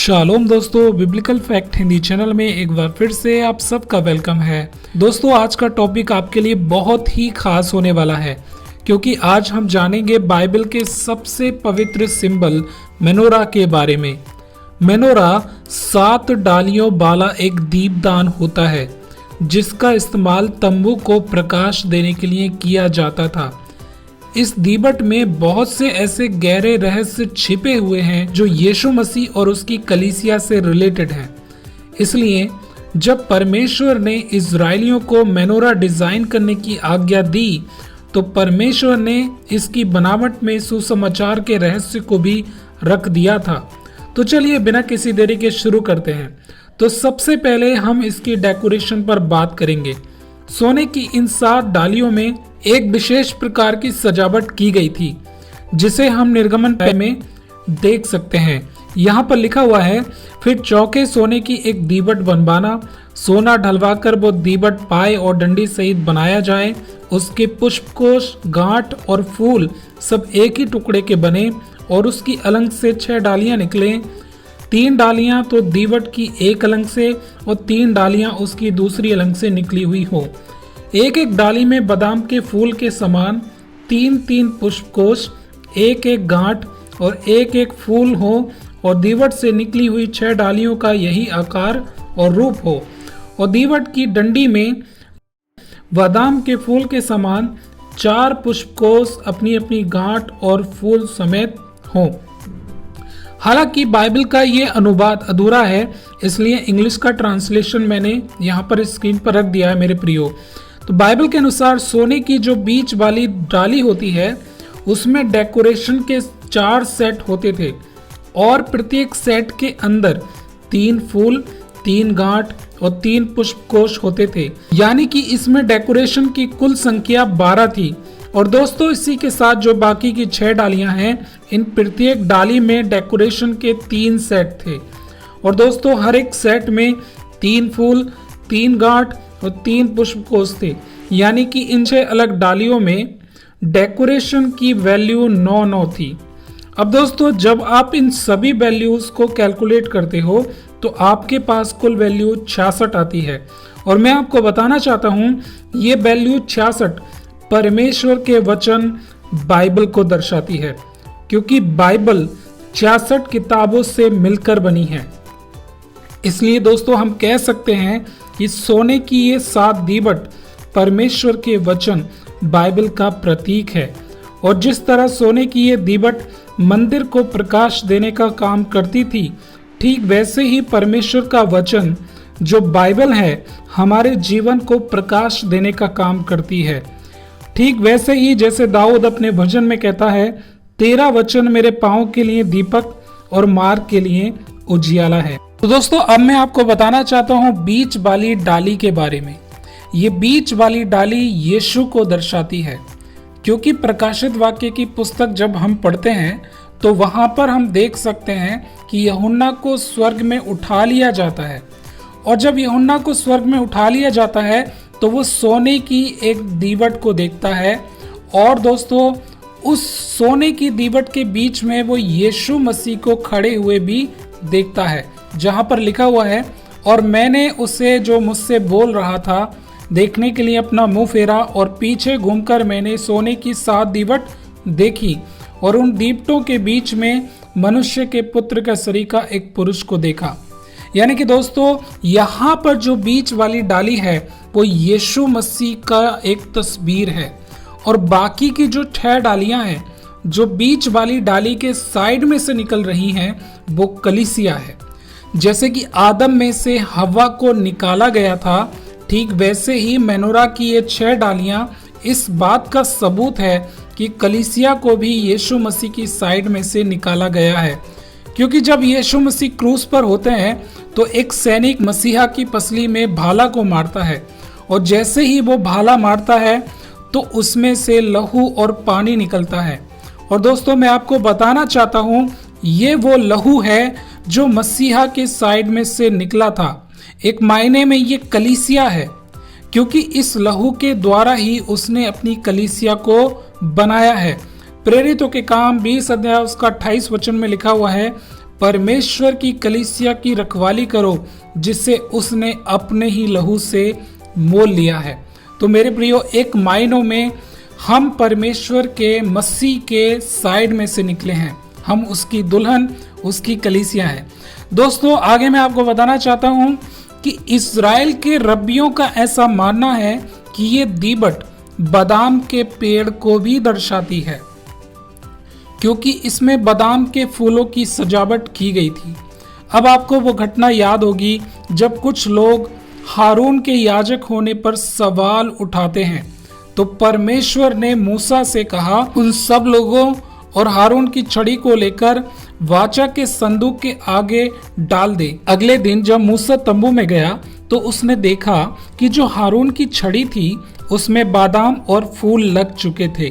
Shalom दोस्तों, biblical fact Hindi channel में एक बार फिर से आप सबका वेलकम है। दोस्तों, आज का टॉपिक आपके लिए बहुत ही खास होने वाला है क्योंकि आज हम जानेंगे बाइबल के सबसे पवित्र सिंबल मेनोरा के बारे में। मेनोरा 7 डालियों वाला एक दीपदान होता है जिसका इस्तेमाल तंबू को प्रकाश देने के लिए किया जाता था। इस दीपट में बहुत से ऐसे गहरे रहस्य छिपे हुए हैं जो यीशु मसीह और उसकी कलीसिया से रिलेटेड हैं। इसलिए जब परमेश्वर ने इजरायलियों को मेनोरा डिजाइन करने की आज्ञा दी तो परमेश्वर ने इसकी बनावट में सुसमाचार के रहस्य को भी रख दिया था। तो चलिए बिना किसी देरी के शुरू करते हैं। तो सबसे पहले हम इसकी डेकोरेशन पर बात करेंगे। सोने की इन 7 डालियों में एक विशेष प्रकार की सजावट की गई थी जिसे हम निर्गमन में देख सकते हैं। यहाँ पर लिखा हुआ है, फिर चौके सोने की एक दीवट बनवाना, सोना ढलवाकर वो दीवट पाए और डंडी सहित बनाया जाए। उसके पुष्पकोश, गांठ और फूल सब एक ही टुकड़े के बने और उसकी अलंग से 6 डालियां निकले। 3 डालियां तो दीवट की एक अलंग से और 3 डालियां उसकी दूसरी अलंग से निकली हुई हो। एक एक डाली में बादाम के फूल के समान 3-3 पुष्पकोश, एक एक गांठ और एक एक फूल हो और दीवट से निकली हुई 6 डालियों का यही आकार और रूप हो। और दीवट की डंडी में बादाम के फूल के समान 4 पुष्पकोश अपनी अपनी गांठ और फूल समेत हो। हालांकि बाइबल का ये अनुवाद अधूरा है, इसलिए इंग्लिश का ट्रांसलेशन मैंने यहाँ पर स्क्रीन पर रख दिया है मेरे प्रियो। तो बाइबल के अनुसार सोने की जो बीच वाली डाली होती है उसमें डेकोरेशन के 4 सेट होते थे और प्रत्येक सेट के अंदर 3 फूल, 3 गांठ और 3 पुष्पकोश होते थे, यानी कि इसमें डेकोरेशन की कुल संख्या 12 थी। और दोस्तों, इसी के साथ जो बाकी की 6 डालियां हैं, इन प्रत्येक डाली में डेकोरेशन के 3 सेट थे। और दोस्तों, हर एक सेट में 3 फूल, 3 गांठ और 3 पुष्पकोश थे, यानी कि इन 6 अलग डालियों में डेकोरेशन की वैल्यू 9 थी। अब दोस्तों, जब आप इन सभी वैल्यूज को कैलकुलेट करते हो तो आपके पास कुल वैल्यू 66 आती है। और मैं आपको बताना चाहता हूँ, ये वैल्यू 66 परमेश्वर के वचन बाइबल को दर्शाती है, क्योंकि बाइबल 66 किताबों से मिलकर बनी है। इसलिए दोस्तों, हम कह सकते हैं कि सोने की ये 7 दीवट परमेश्वर के वचन बाइबल का प्रतीक है। और जिस तरह सोने की ये दीवट मंदिर को प्रकाश देने का काम करती थी, ठीक वैसे ही परमेश्वर का वचन जो बाइबल है हमारे जीवन को प्रकाश देने का काम करती है। ठीक वैसे ही जैसे दाऊद अपने भजन में कहता है, तेरा वचन मेरे पांव के लिए दीपक और मार्ग के लिए उजियाला है। तो दोस्तों, अब मैं आपको बताना चाहता हूँ बीच वाली डाली के बारे में। ये बीच वाली डाली यीशु को दर्शाती है, क्योंकि प्रकाशित वाक्य की पुस्तक जब हम पढ़ते हैं तो वहां पर हम देख सकते हैं कि यूहन्ना को स्वर्ग में उठा लिया जाता है। और जब यूहन्ना को स्वर्ग में उठा लिया जाता है तो वो सोने की एक दीवट को देखता है। और दोस्तों, उस सोने की दीवट के बीच में वो यीशु मसीह को खड़े हुए भी देखता है, जहां पर लिखा हुआ है, और मैंने उसे जो मुझसे बोल रहा था देखने के लिए अपना मुंह फेरा और पीछे घूमकर मैंने सोने की 7 दीवट देखी और उन दीवटों के बीच में मनुष्य के पुत्र का सरीखा एक पुरुष को देखा। यानी कि दोस्तों, यहाँ पर जो बीच वाली डाली है वो यीशु मसीह का एक तस्वीर है। और बाकी की जो 6 डालियां हैं जो बीच वाली डाली के साइड में से निकल रही हैं, वो कलीसिया है। जैसे कि आदम में से हव्वा को निकाला गया था, ठीक वैसे ही मेनोरा की ये 6 डालियां इस बात का सबूत है कि कलीसिया को भी यीशु मसीह की साइड में से निकाला गया है। क्योंकि जब यीशु मसीह क्रूस पर होते हैं तो एक सैनिक मसीहा की पसली में भाला को मारता है, और जैसे ही वो भाला मारता है तो उसमें से लहू और पानी निकलता है। और दोस्तों, मैं आपको बताना चाहता हूँ, ये वो लहू है जो मसीहा के साइड में से निकला था। एक मायने में ये कलीसिया है, क्योंकि इस लहू के द्वारा ही उसने अपनी कलीसिया को बनाया है। प्रेरितों के काम 20 अध्याय उसका 28 वचन में लिखा हुआ है, परमेश्वर की कलीसिया की रखवाली करो जिसे उसने अपने ही लहू से मोल लिया है। तो मेरे प्रियो, एक मायनों में हम परमेश्वर के मसीह के साइड में से निकले हैं। हम उसकी दुल्हन, उसकी कलीसिया है। दोस्तों, आगे मैं आपको बताना चाहता हूं कि इज़राइल के रब्बियों का ऐसा मानना है कि ये दीवट बादाम के पेड़ को भी दर्शाती है, क्योंकि इसमें बादाम के फूलों की सजावट की गई थी। अब आपको वो घटना याद होगी जब कुछ लोग हारून के याजक होने पर सवाल उठाते हैं, तो परमेश्वर ने मूसा से कहा, उन सब लोगों और हारून की छड़ी को लेकर वाचा के संदूक के आगे डाल दे। अगले दिन जब मूसा तंबू में गया तो उसने देखा कि जो हारून की छड़ी थी उसमें बादाम और फूल लग चुके थे।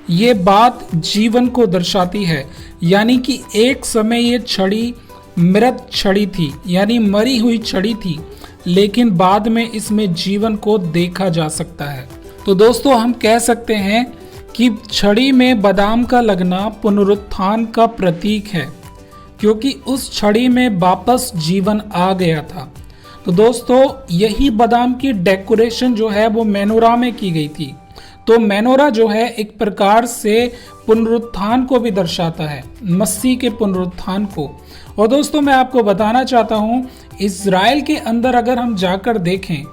ये बात जीवन को दर्शाती है, यानी कि एक समय ये छड़ी मृत छड़ी थी, यानी मरी हुई छड़ी थी, लेकिन बाद में इसमें जीवन को देखा जा सकता है। तो दोस्तों, हम कह सकते हैं कि छड़ी में बादाम का लगना पुनरुत्थान का प्रतीक है, क्योंकि उस छड़ी में वापस जीवन आ गया था। तो दोस्तों, यही बादाम की डेकोरेशन जो है वो मेनोरा में की गई थी। तो मेनोरा जो है एक प्रकार से पुनरुत्थान को भी दर्शाता है, मसीह के पुनरुत्थान को। और दोस्तों, मैं आपको बताना चाहता हूँ, इज़राइल के अंदर अगर हम जाकर देखें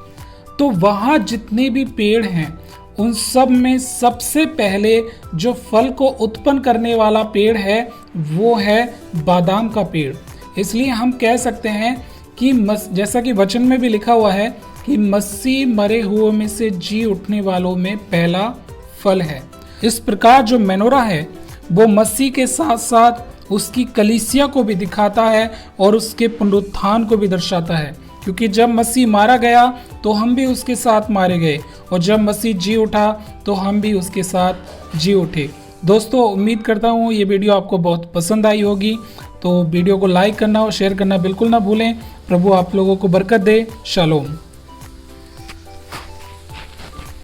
तो वहाँ जितने भी पेड़ हैं उन सब में सबसे पहले जो फल को उत्पन्न करने वाला पेड़ है वो है बादाम का पेड़। इसलिए हम कह सकते हैं कि जैसा कि वचन में भी लिखा हुआ है कि मसीह मरे हुए में से जी उठने वालों में पहला फल है। इस प्रकार जो मेनोरा है वो मसीह के साथ साथ उसकी कलीसिया को भी दिखाता है और उसके पुनरुत्थान को भी दर्शाता है, क्योंकि जब मसीह मारा गया तो हम भी उसके साथ मारे गए, और जब मसीह जी उठा तो हम भी उसके साथ जी उठे। दोस्तों, उम्मीद करता हूँ ये वीडियो आपको बहुत पसंद आई होगी। तो वीडियो को लाइक करना और शेयर करना बिल्कुल ना भूलें। प्रभु आप लोगों को बरकत दे। शालोम।